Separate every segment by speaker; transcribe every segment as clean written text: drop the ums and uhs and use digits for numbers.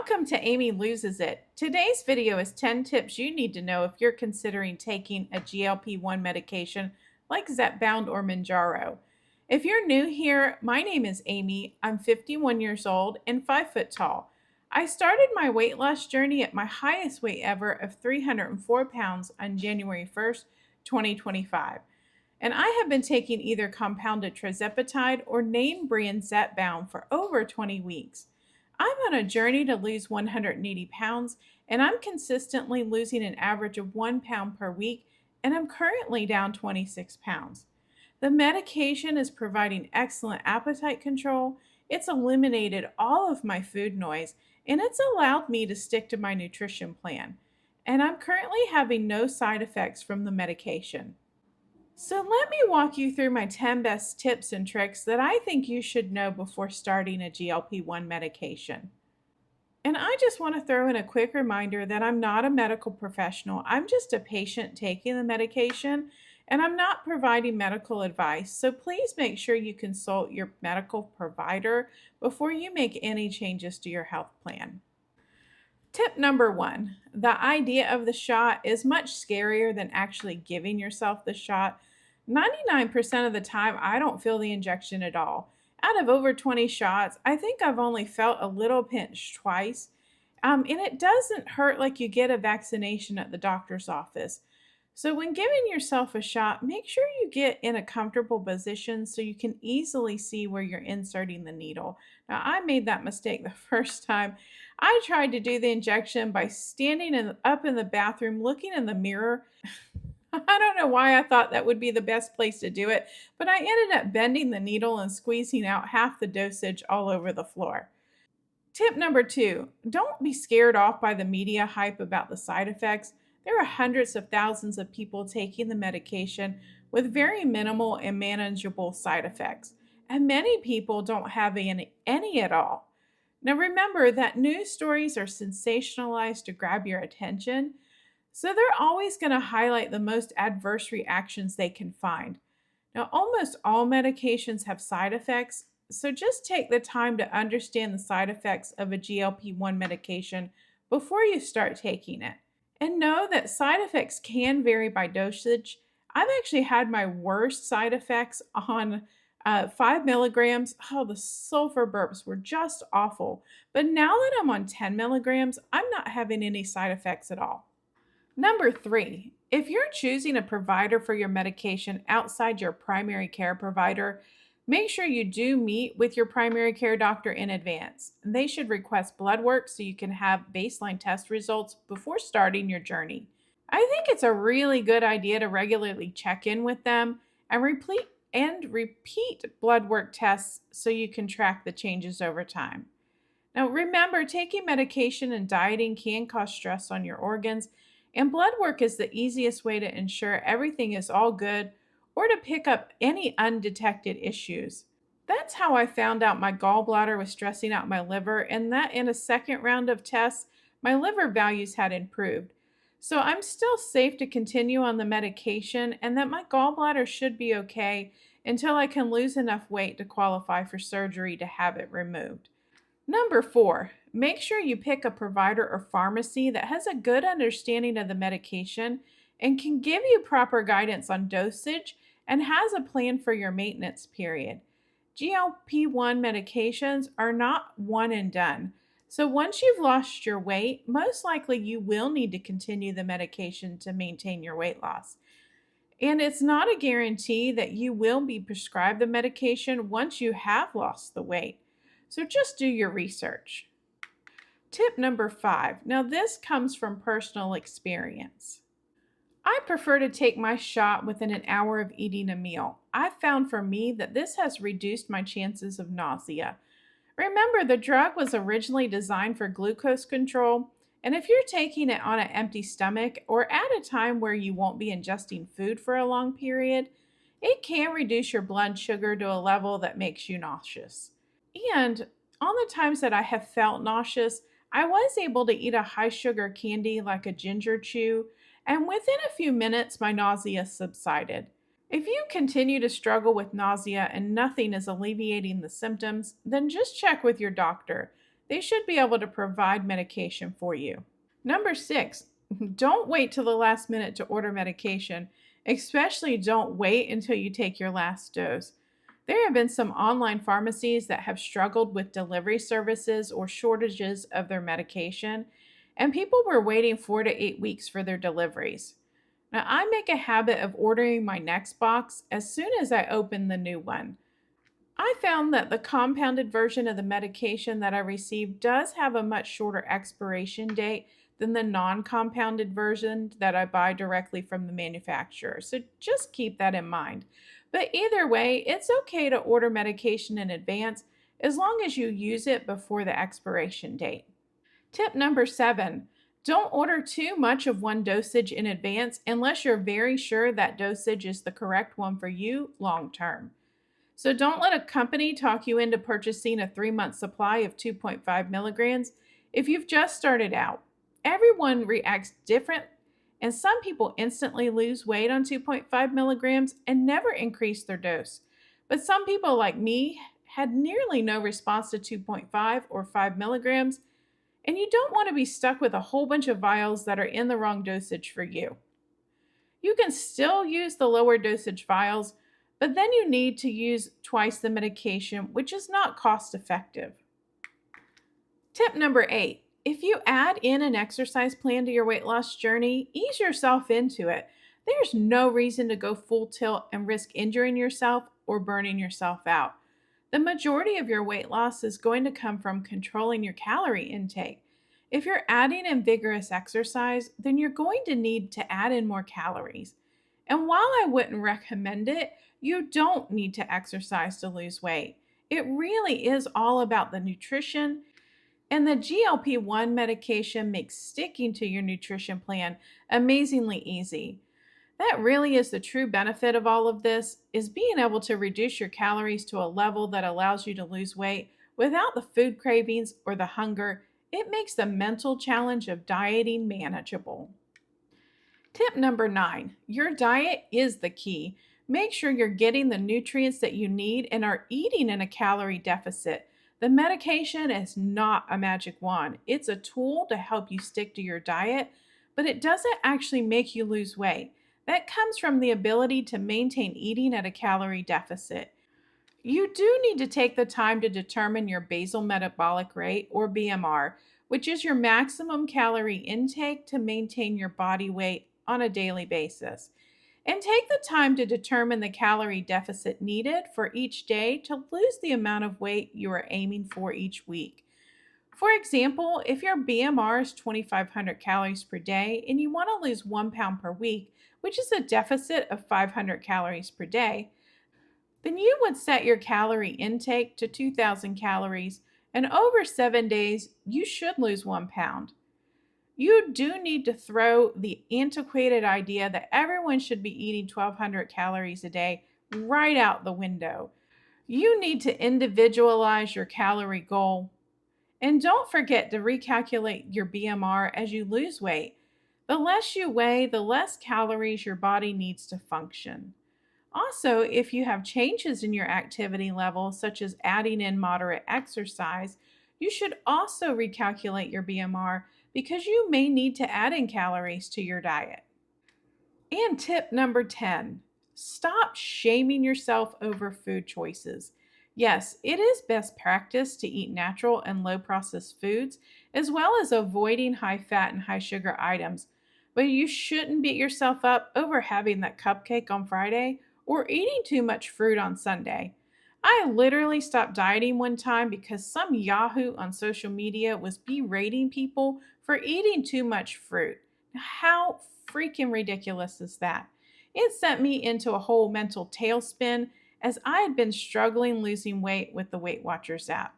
Speaker 1: Welcome to Amy Loses It. Today's video is 10 tips you need to know if you're considering taking a GLP-1 medication like Zepbound or Mounjaro. If you're new here, my name is Amy. I'm 51 years old and 5 foot tall. I started my weight loss journey at my highest weight ever of 304 pounds on January 1st, 2025. And I have been taking either compounded tirzepatide or name brand Zepbound for over 20 weeks. I'm on a journey to lose 180 pounds, and I'm consistently losing an average of 1 pound per week, and I'm currently down 26 pounds. The medication is providing excellent appetite control, it's eliminated all of my food noise, and it's allowed me to stick to my nutrition plan. And I'm currently having no side effects from the medication. So let me walk you through my 10 best tips and tricks that I think you should know before starting a GLP-1 medication. And I just want to throw in a quick reminder that I'm not a medical professional. I'm just a patient taking the medication, and I'm not providing medical advice. So please make sure you consult your medical provider before you make any changes to your health plan. Tip number 1, the idea of the shot is much scarier than actually giving yourself the shot. 99% of the time, I don't feel the injection at all. Out of over 20 shots, I think I've only felt a little pinch twice. And it doesn't hurt like you get a vaccination at the doctor's office. So when giving yourself a shot, make sure you get in a comfortable position so you can easily see where you're inserting the needle. Now, I made that mistake the first time. I tried to do the injection by standing up in the bathroom, looking in the mirror. I don't know why I thought that would be the best place to do it, but I ended up bending the needle and squeezing out half the dosage all over the floor. Tip number 2, don't be scared off by the media hype about the side effects. There are hundreds of thousands of people taking the medication with very minimal and manageable side effects, and many people don't have any at all. Now remember that news stories are sensationalized to grab your attention, so they're always going to highlight the most adverse reactions they can find. Now, almost all medications have side effects, so just take the time to understand the side effects of a GLP-1 medication before you start taking it. And know that side effects can vary by dosage. I've actually had my worst side effects on 5 milligrams. Oh, the sulfur burps were just awful. But now that I'm on 10 milligrams, I'm not having any side effects at all. Number 3, if you're choosing a provider for your medication outside your primary care provider, make sure you do meet with your primary care doctor in advance. They should request blood work so you can have baseline test results before starting your journey. I think it's a really good idea to regularly check in with them and repeat blood work tests so you can track the changes over time. Now remember, taking medication and dieting can cause stress on your organs, and blood work is the easiest way to ensure everything is all good or to pick up any undetected issues. That's how I found out my gallbladder was stressing out my liver, and that in a second round of tests, my liver values had improved. So I'm still safe to continue on the medication, and that my gallbladder should be okay until I can lose enough weight to qualify for surgery to have it removed. Number 4, make sure you pick a provider or pharmacy that has a good understanding of the medication and can give you proper guidance on dosage and has a plan for your maintenance period. GLP-1 medications are not one and done. So once you've lost your weight, most likely you will need to continue the medication to maintain your weight loss. And it's not a guarantee that you will be prescribed the medication once you have lost the weight. So just do your research. Tip number 5. Now this comes from personal experience. I prefer to take my shot within an hour of eating a meal. I've found for me that this has reduced my chances of nausea. Remember, the drug was originally designed for glucose control, and if you're taking it on an empty stomach or at a time where you won't be ingesting food for a long period, it can reduce your blood sugar to a level that makes you nauseous. And on the times that I have felt nauseous, I was able to eat a high sugar candy like a ginger chew, and within a few minutes, my nausea subsided. If you continue to struggle with nausea and nothing is alleviating the symptoms, then just check with your doctor. they should be able to provide medication for you. Number 6, don't wait till the last minute to order medication. Especially don't wait until you take your last dose. There have been some online pharmacies that have struggled with delivery services or shortages of their medication, and people were waiting 4 to 8 weeks for their deliveries. Now, I make a habit of ordering my next box as soon as I open the new one. I found that the compounded version of the medication that I received does have a much shorter expiration date than the non compounded version that I buy directly from the manufacturer. So just keep that in mind. But either way, it's okay to order medication in advance as long as you use it before the expiration date. Tip number 7, don't order too much of one dosage in advance unless you're very sure that dosage is the correct one for you long term. So don't let a company talk you into purchasing a 3-month supply of 2.5 milligrams if you've just started out. Everyone reacts different, and some people instantly lose weight on 2.5 milligrams and never increase their dose. But some people, like me, had nearly no response to 2.5 or 5 milligrams, and you don't want to be stuck with a whole bunch of vials that are in the wrong dosage for you. You can still use the lower dosage vials, but then you need to use twice the medication, which is not cost effective. Tip number 8, if you add in an exercise plan to your weight loss journey, ease yourself into it. There's no reason to go full tilt and risk injuring yourself or burning yourself out. The majority of your weight loss is going to come from controlling your calorie intake. If you're adding in vigorous exercise, then you're going to need to add in more calories. And while I wouldn't recommend it, you don't need to exercise to lose weight. It really is all about the nutrition, and the GLP-1 medication makes sticking to your nutrition plan amazingly easy. That really is the true benefit of all of this, is being able to reduce your calories to a level that allows you to lose weight without the food cravings or the hunger. It makes the mental challenge of dieting manageable. Tip number 9, your diet is the key. Make sure you're getting the nutrients that you need and are eating in a calorie deficit. The medication is not a magic wand. It's a tool to help you stick to your diet, but it doesn't actually make you lose weight. That comes from the ability to maintain eating at a calorie deficit. You do need to take the time to determine your basal metabolic rate, or BMR, which is your maximum calorie intake to maintain your body weight on a daily basis. And take the time to determine the calorie deficit needed for each day to lose the amount of weight you are aiming for each week. For example, if your BMR is 2,500 calories per day and you want to lose 1 pound per week, which is a deficit of 500 calories per day, then you would set your calorie intake to 2,000 calories, and over 7 days, you should lose 1 pound. You do need to throw the antiquated idea that everyone should be eating 1,200 calories a day right out the window. You need to individualize your calorie goal. And don't forget to recalculate your BMR as you lose weight. The less you weigh, the less calories your body needs to function. Also, if you have changes in your activity level, such as adding in moderate exercise, you should also recalculate your BMR because you may need to add in calories to your diet. And tip number 10, stop shaming yourself over food choices. Yes, it is best practice to eat natural and low processed foods, as well as avoiding high fat and high sugar items. But you shouldn't beat yourself up over having that cupcake on Friday or eating too much fruit on Sunday. I literally stopped dieting one time because some yahoo on social media was berating people for eating too much fruit. How freaking ridiculous is that? It sent me into a whole mental tailspin as I had been struggling losing weight with the Weight Watchers app.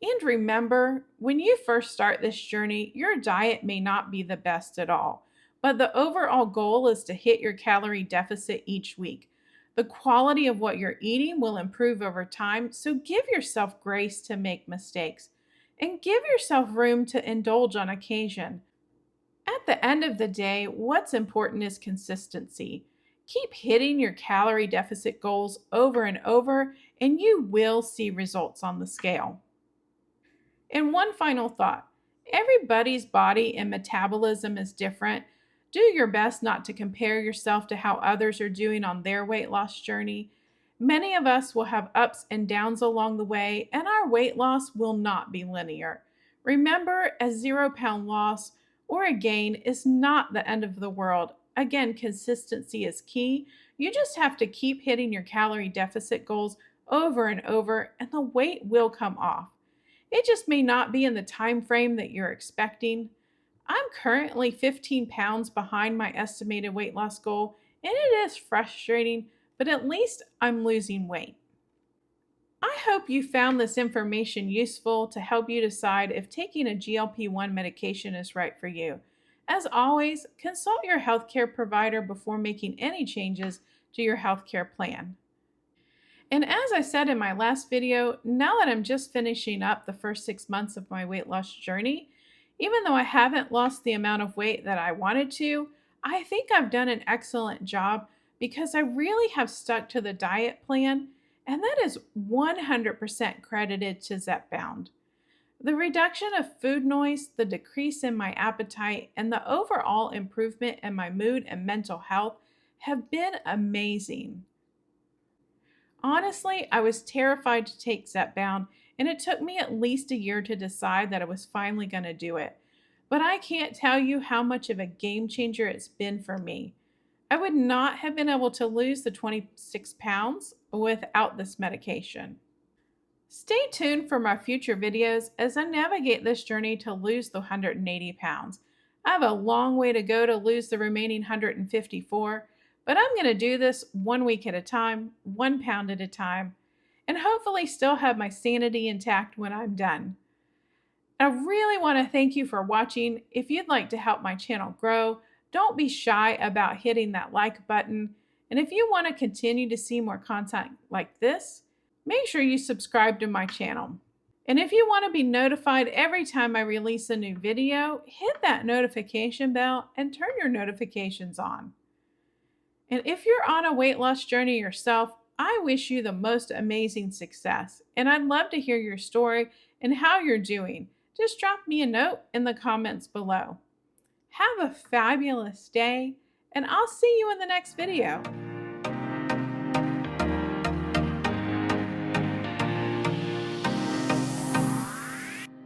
Speaker 1: And remember, when you first start this journey, your diet may not be the best at all, but the overall goal is to hit your calorie deficit each week. The quality of what you're eating will improve over time, so give yourself grace to make mistakes and give yourself room to indulge on occasion. At the end of the day, what's important is consistency. Keep hitting your calorie deficit goals over and over, and you will see results on the scale. And one final thought: everybody's body and metabolism is different. Do your best not to compare yourself to how others are doing on their weight loss journey. Many of us will have ups and downs along the way, and our weight loss will not be linear. Remember, a 0 pound loss or a gain is not the end of the world. Again, consistency is key. You just have to keep hitting your calorie deficit goals over and over, and the weight will come off. It just may not be in the time frame that you're expecting. I'm currently 15 pounds behind my estimated weight loss goal, and it is frustrating, but at least I'm losing weight. I hope you found this information useful to help you decide if taking a GLP-1 medication is right for you. As always, consult your healthcare provider before making any changes to your healthcare plan. And as I said in my last video, now that I'm just finishing up the first 6 months of my weight loss journey, even though I haven't lost the amount of weight that I wanted to, I think I've done an excellent job because I really have stuck to the diet plan, and that is 100% credited to Zepbound. The reduction of food noise, the decrease in my appetite, and the overall improvement in my mood and mental health have been amazing. Honestly, I was terrified to take Zepbound, and it took me at least a year to decide that I was finally going to do it. But I can't tell you how much of a game changer it's been for me. I would not have been able to lose the 26 pounds without this medication. Stay tuned for my future videos as I navigate this journey to lose the 180 pounds. I have a long way to go to lose the remaining 154, but I'm going to do this 1 week at a time, 1 pound at a time, and hopefully still have my sanity intact when I'm done. I really want to thank you for watching. If you'd like to help my channel grow, don't be shy about hitting that like button. And if you want to continue to see more content like this, make sure you subscribe to my channel. And if you want to be notified every time I release a new video, hit that notification bell and turn your notifications on. And if you're on a weight loss journey yourself, I wish you the most amazing success. And I'd love to hear your story and how you're doing. Just drop me a note in the comments below. Have a fabulous day, and I'll see you in the next video.